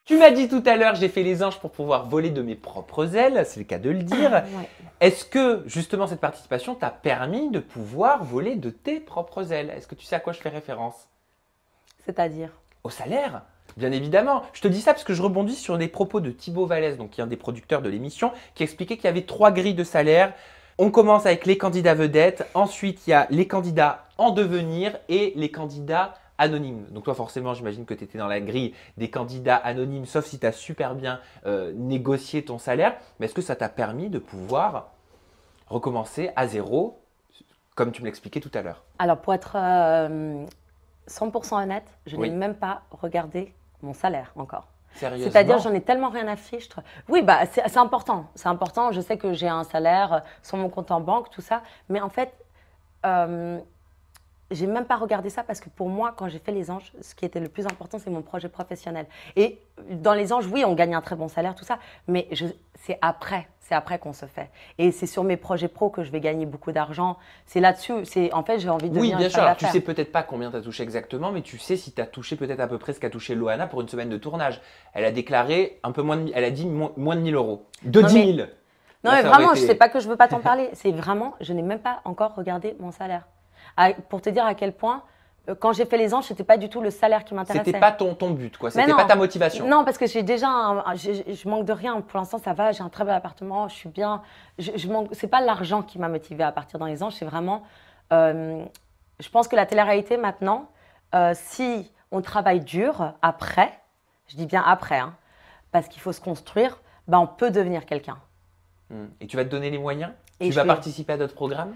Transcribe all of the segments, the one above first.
Tu m'as dit tout à l'heure, j'ai fait les anges pour pouvoir voler de mes propres ailes, c'est le cas de le dire. Ouais. Est-ce que justement cette participation t'a permis de pouvoir voler de tes propres ailes? Est-ce que tu sais à quoi je fais référence? C'est-à-dire? Au salaire, bien évidemment. Je te dis ça parce que je rebondis sur les propos de Thibaut Vallès, donc qui est un des producteurs de l'émission, qui expliquait qu'il y avait 3 grilles de salaire. On commence avec les candidats vedettes, ensuite il y a les candidats en devenir et les candidats anonymes. Donc toi forcément j'imagine que tu étais dans la grille des candidats anonymes, sauf si tu as super bien négocié ton salaire. Mais est-ce que ça t'a permis de pouvoir recommencer à zéro, comme tu me l'expliquais tout à l'heure? Alors, pour être 100% honnête, je Oui. n'ai même pas regardé mon salaire encore. Sérieusement? C'est-à-dire, j'en ai tellement rien à fiche. Oui, bah, c'est important. C'est important. Je sais que j'ai un salaire sur mon compte en banque, tout ça. Mais en fait, j'ai même pas regardé ça parce que pour moi, quand j'ai fait les anges, ce qui était le plus important, c'est mon projet professionnel. Et dans les anges, oui, on gagne un très bon salaire, tout ça. Mais c'est après qu'on se fait. Et c'est sur mes projets pro que je vais gagner beaucoup d'argent. C'est là-dessus. En fait, j'ai envie de Oui, devenir bien une sûr. femme Alors, tu d'affaires. sais peut-être pas combien tu as touché exactement, mais tu sais si tu as touché peut-être à peu près ce qu'a touché Loana pour une semaine de tournage. Elle a déclaré un peu moins de, elle a dit moins de 1000 euros. De Non, 10 mais- 000. Non, Là, mais ça aurait vraiment, été- je sais pas que je veux pas t'en parler. C'est vraiment, je n'ai même pas encore regardé mon salaire. Pour te dire à quel point, quand j'ai fait les anges, c'était pas du tout le salaire qui m'intéressait. C'était pas ton but, quoi. Mais C'était non. pas ta motivation. Non, parce que j'ai déjà, je manque de rien. Pour l'instant, ça va. J'ai un très bel appartement. Je suis bien. C'est pas l'argent qui m'a motivée à partir dans les anges. C'est vraiment. Je pense que la télé-réalité maintenant, si on travaille dur après, je dis bien après, hein, parce qu'il faut se construire, ben on peut devenir quelqu'un. Et tu vas te donner les moyens? Et Tu je vas vais- participer à d'autres programmes?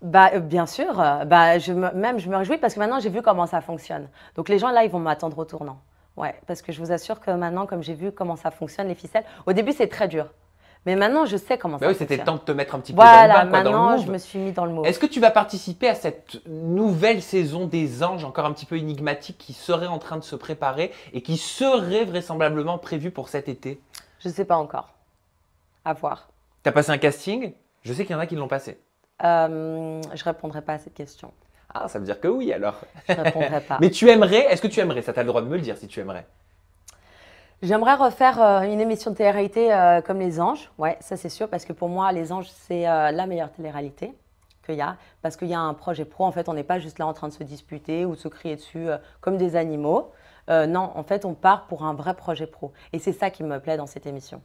Bah, bien sûr, je me réjouis parce que maintenant j'ai vu comment ça fonctionne. Donc les gens là, ils vont m'attendre au tournant. Ouais, parce que je vous assure que maintenant, comme j'ai vu comment ça fonctionne, les ficelles, au début c'est très dur. Mais maintenant je sais comment Bah ça oui, c'était fonctionne. le temps de te mettre un petit peu dans le Voilà, bain, quoi, dans le maintenant move. je me suis mis dans le mot. Est-ce que tu vas participer à cette nouvelle saison des anges, encore un petit peu énigmatique, qui serait en train de se préparer et qui serait vraisemblablement prévue pour cet été? Je ne sais pas encore. À voir. Tu as passé un casting? Je sais qu'il y en a qui l'ont passé. Je répondrai pas à cette question. Ah, ça veut dire que oui alors. Je répondrai pas. Mais tu aimerais, est-ce que tu aimerais? Ça, tu as le droit de me le dire si tu aimerais. J'aimerais refaire une émission de télé-réalité comme Les Anges. Ouais, ça c'est sûr, parce que pour moi, Les Anges, c'est la meilleure télé-réalité qu'il y a. Parce qu'il y a un projet pro. En fait, on n'est pas juste là en train de se disputer ou de se crier dessus comme des animaux. Non, en fait, on part pour un vrai projet pro. Et c'est ça qui me plaît dans cette émission.